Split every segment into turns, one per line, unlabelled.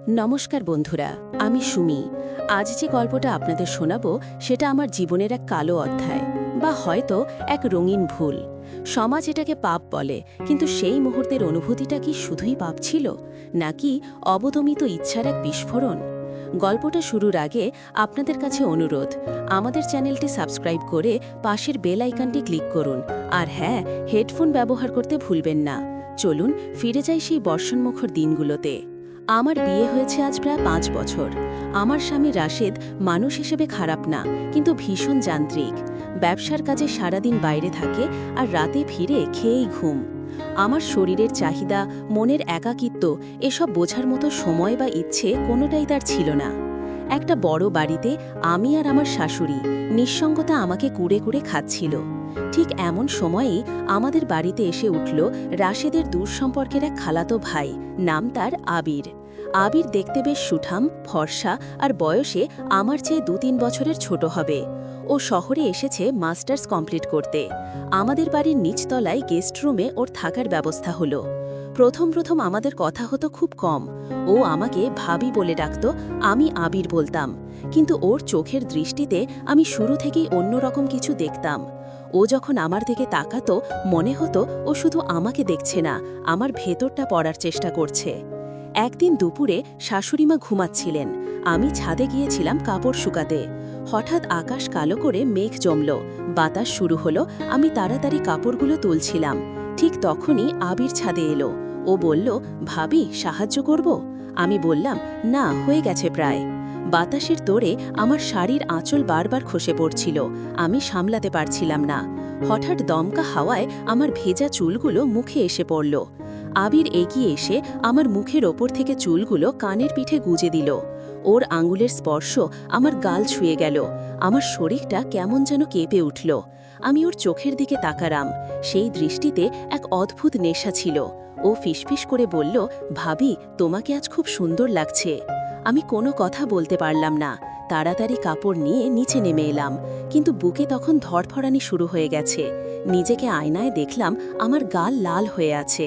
নমস্কার বন্ধুরা, আমি সুমি। আজ যে গল্পটা আপনাদের শোনাবো সেটা আমার জীবনের এক কালো অধ্যায়, বা হয়তো এক রঙিন ভুল। সমাজ এটাকে পাপ বলে, কিন্তু সেই মুহূর্তের অনুভূতিটা কি শুধুই পাপ ছিল, নাকি অবদমিত ইচ্ছার এক বিস্ফোরণ? গল্পটা শুরুর আগে আপনাদের কাছে অনুরোধ, আমাদের চ্যানেলটি সাবস্ক্রাইব করে পাশের বেল আইকনটি ক্লিক করুন। আর হ্যাঁ, হেডফোন ব্যবহার করতে ভুলবেন না। চলুন ফিরে যাই সেই বর্ষণমুখর দিনগুলোতে। আমার বিয়ে হয়েছে আজ প্রায় ৫ বছর। আমার স্বামী রাশেদ মানুষ হিসেবে খারাপ না, কিন্তু ভীষণ যান্ত্রিক। ব্যবসার কাজে সারাদিন বাইরে থাকে আর রাতে ফিরে খেয়েই ঘুম। আমার শরীরের চাহিদা, মনের একাকিত্ব এসব বোঝার মতো সময় বা ইচ্ছে কোনোটাই তার ছিল না। একটা বড় বাড়িতে আমি আর আমার শাশুড়ি, নিঃসঙ্গতা আমাকে কুড়ে কুড়ে খাচ্ছিল। ঠিক এমন সময়েই আমাদের বাড়িতে এসে উঠল রাশেদের দূর সম্পর্কের এক খালাতো ভাই, নাম তার আবির। আবির দেখতে বেশ সুঠাম, ফর্সা আর বয়সে আমার চেয়ে ২-৩ বছরের ছোট হবে। ও শহরে এসেছে মাস্টার্স কমপ্লিট করতে। আমাদের বাড়ির নিচতলায় গেস্ট রুমে ওর থাকার ব্যবস্থা হলো। প্রথম প্রথম আমাদের কথা হতো খুব কম। ও আমাকে ভাবি বলে ডাকত, আমি আবির বলতাম। কিন্তু ওর চোখের দৃষ্টিতে আমি শুরু থেকেই অন্যরকম কিছু দেখতাম। ও যখন আমার দিকে তাকাতো, মনে হতো ও শুধু আমাকে দেখছে না, আমার ভেতরটা পড়ার চেষ্টা করছে। একদিন দুপুরে শাশুড়িমা ঘুমাচ্ছিলেন, আমি ছাদে গিয়েছিলাম কাপড় শুকাতে। হঠাৎ আকাশ কালো করে মেঘ জমল, বাতাস শুরু হলো। আমি তাড়াতাড়ি কাপড়গুলো তুলছিলাম। ঠিক তখনই আবির ছাদে এলো। ও বলল, ভাবি সাহায্য করব? আমি বললাম, না, হয়ে গেছে প্রায়। বাতাসের তোড়ে আমার শাড়ির আঁচল বারবার খসে পড়ছিল, আমি সামলাতে পারছিলাম না। হঠাৎ দমকা হাওয়ায় আমার ভেজা চুলগুলো মুখে এসে পড়ল। আবির এগিয়ে এসে আমার মুখের ওপর থেকে চুলগুলো কানের পিঠে গুজে দিল। ওর আঙুলের স্পর্শ আমার গাল ছুঁয়ে গেল। আমার শরীরটা কেমন যেন কেঁপে উঠল। আমি ওর চোখের দিকে তাকালাম। সেই দৃষ্টিতে এক অদ্ভুত নেশা ছিল। ও ফিসফিস করে বলল, ভাবি তোমাকে আজ খুব সুন্দর লাগছে। আমি কোনো কথা বলতে পারলাম না। তাড়াতাড়ি কাপড় নিয়ে নিচে নেমে এলাম, কিন্তু বুকে তখন ধড়ফড়ানি শুরু হয়ে গেছে। নিজেকে আয়নায় দেখলাম, আমার গাল লাল হয়ে আছে।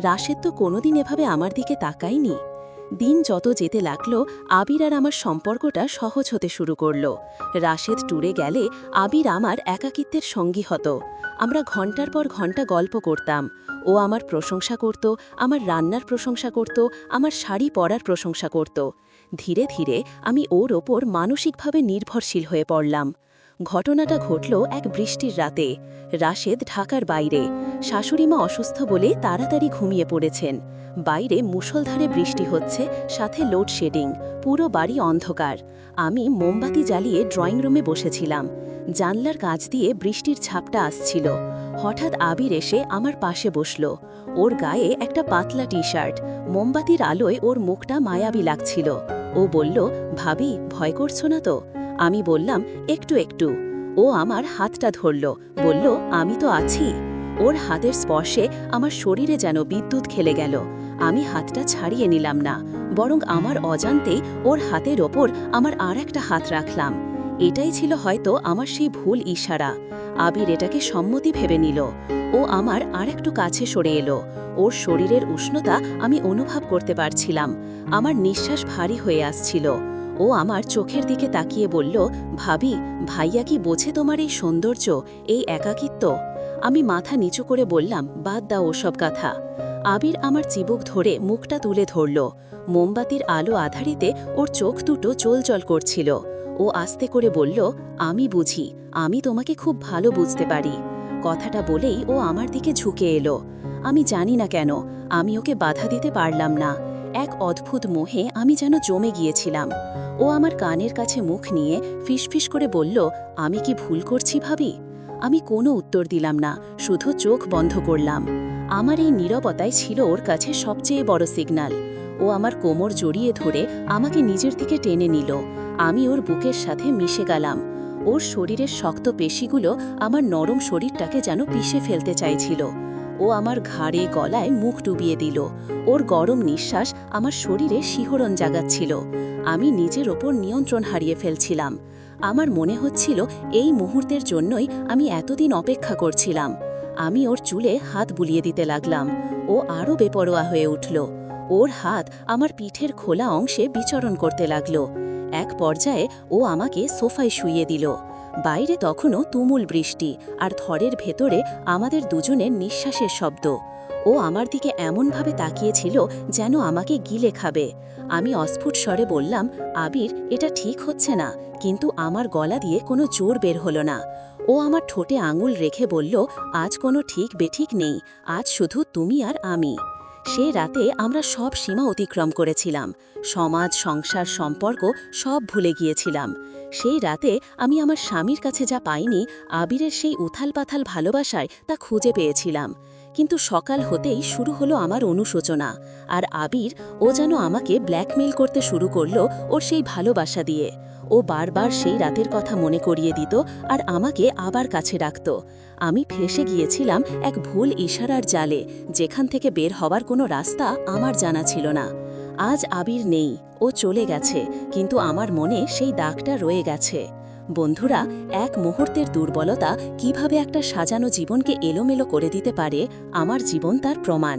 রাশেদ তো কোনোদিন এভাবে আমার দিকে তাকায়নি। দিন যত যেতে লাগলো, আবির আর আমার সম্পর্কটা সহজ হতে শুরু করল। রাশেদ ট্যুরে গেলে আবির আমার একাকিত্বের সঙ্গী হতো। আমরা ঘন্টার পর ঘন্টা গল্প করতাম। ও আমার প্রশংসা করত, আমার রান্নার প্রশংসা করত, আমার শাড়ি পরার প্রশংসা করত। ধীরে ধীরে আমি ওর ওপর মানসিকভাবে নির্ভরশীল হয়ে পড়লাম। ঘটনাটা ঘটল এক বৃষ্টির রাতে। রাশেদ ঢাকার বাইরে, শাশুড়িমা অসুস্থ বলে তাড়াতাড়ি ঘুমিয়ে পড়েছেন। বাইরে মুষলধারে বৃষ্টি হচ্ছে, সাথে লোডশেডিং, পুরো বাড়ি অন্ধকার। আমি মোমবাতি জ্বালিয়ে ড্রয়িং রুমে বসেছিলাম। জানলার কাছ দিয়ে বৃষ্টির ছাপটা আসছিল। হঠাৎ আবির এসে আমার পাশে বসল। ওর গায়ে একটা পাতলা টি শার্ট, মোমবাতির আলোয় ওর মুখটা মায়াবী লাগছিল। ও বলল, ভাবি ভয় করছো না তো? আমি বললাম, একটু একটু। ও আমার হাতটা ধরল, বলল, আমি তো আছি। ওর হাতের স্পর্শে আমার শরীরে যেন বিদ্যুৎ খেলে গেল। আমি হাতটা ছাড়িয়ে নিলাম না, বরং আমার অজান্তেই ওর হাতের ওপর আমার আর একটা হাত রাখলাম। এটাই ছিল হয়তো আমার সেই ভুল ইশারা। আবির এটাকে সম্মতি ভেবে নিল। ও আমার আর একটু কাছে সরে এলো। ওর শরীরের উষ্ণতা আমি অনুভব করতে পারছিলাম। আমার নিঃশ্বাস ভারী হয়ে আসছিল। ও আমার চোখের দিকে তাকিয়ে বলল, ভাবি ভাইয়া কি বোঝে তোমার এই সৌন্দর্য, এই একাকিত্ব? আমি মাথা নিচু করে বললাম, বাদ দাও ওসব কথা। আবির আমার চিবুক ধরে মুখটা তুলে ধরল। মোমবাতির আলো আধারিতে ওর চোখ দুটো চলচল করছিল। ও আস্তে করে বলল, আমি বুঝি, আমি তোমাকে খুব ভালো বুঝতে পারি। কথাটা বলেই ও আমার দিকে ঝুঁকে এলো। আমি জানি না কেন, আমি ওকে বাধা দিতে পারলাম না। এক অদ্ভুত মোহে আমি যেন জমে গিয়েছিলাম। ও আমার কানের কাছে মুখ নিয়ে ফিসফিস করে বলল, আমি কি ভুল করছি ভাবি? আমি কোনো উত্তর দিলাম না, শুধু চোখ বন্ধ করলাম। আমার এই নীরবতাই ছিল ওর কাছে সবচেয়ে বড় সিগন্যাল। ও আমার কোমর জড়িয়ে ধরে আমাকে নিজের দিকে টেনে নিল। আমি ওর বুকের সাথে মিশে গেলাম। ওর শরীরের শক্ত পেশিগুলো আমার নরম শরীরটাকে যেন পিষে ফেলতে চাইছিল। ও আমার ঘাড়ে গলায় মুখ ডুবিয়ে দিল। ওর গরম নিঃশ্বাস আমার শরীরে শিহরণ জাগাচ্ছিল। আমি নিজের ওপর নিয়ন্ত্রণ হারিয়ে ফেলছিলাম। আমার মনে হচ্ছিল এই মুহূর্তের জন্যই আমি এতদিন অপেক্ষা করছিলাম। আমি ওর চুলে হাত বুলিয়ে দিতে লাগলাম। ও আরও বেপরোয়া হয়ে উঠল। ও ওর হাত আমার পিঠের খোলা অংশে বিচরণ করতে লাগলো। এক পর্যায়ে ও আমাকে সোফায় শুইয়ে দিল। বাইরে তখনও তুমুল বৃষ্টি, আর ঘরের ভেতরে আমাদের দুজনের নিঃশ্বাসের শব্দ। ও আমার দিকে এমনভাবে তাকিয়েছিল যেন আমাকে গিলে খাবে। আমি অস্ফুট স্বরে বললাম, আবির, এটা ঠিক হচ্ছে না, কিন্তু আমার গলা দিয়ে কোনো জোর বের হলো না। ও আমার ঠোঁটে আঙুল রেখে বলল, আজ কোনো ঠিক বেঠিক নেই, আজ শুধু তুমি আর আমি। সে রাতে আমরা সব সীমা অতিক্রম করেছিলাম, সমাজ, সংসার, সম্পর্ক সব ভুলে গিয়েছিলাম। সেই রাতে আমি আমার স্বামীর কাছে যা পাইনি, আবিরের সেই উথাল পাথাল ভালোবাসায় তা খুঁজে পেয়েছিলাম। কিন্তু সকাল হতেই শুরু হলো আমার অনুশোচনা, আর আবির, ও যেন আমাকে ব্ল্যাকমেইল করতে শুরু করলো ওর সেই ভালোবাসা দিয়ে। ও বারবার সেই রাতের কথা মনে করিয়ে দিত আর আমাকে আবার কাছে রাখত। আমি ফেঁসে গিয়েছিলাম এক ভুল ইশারার জালে, যেখান থেকে বের হওয়ার কোনো রাস্তা আমার জানা ছিল না। আজ আবির নেই, ও চলে গেছে, কিন্তু আমার মনে সেই দাগটা রয়ে গেছে। বন্ধুরা, এক মুহূর্তের দুর্বলতা কিভাবে একটা সাজানো জীবনকে এলোমেলো করে দিতে পারে, আমার জীবন তার প্রমাণ।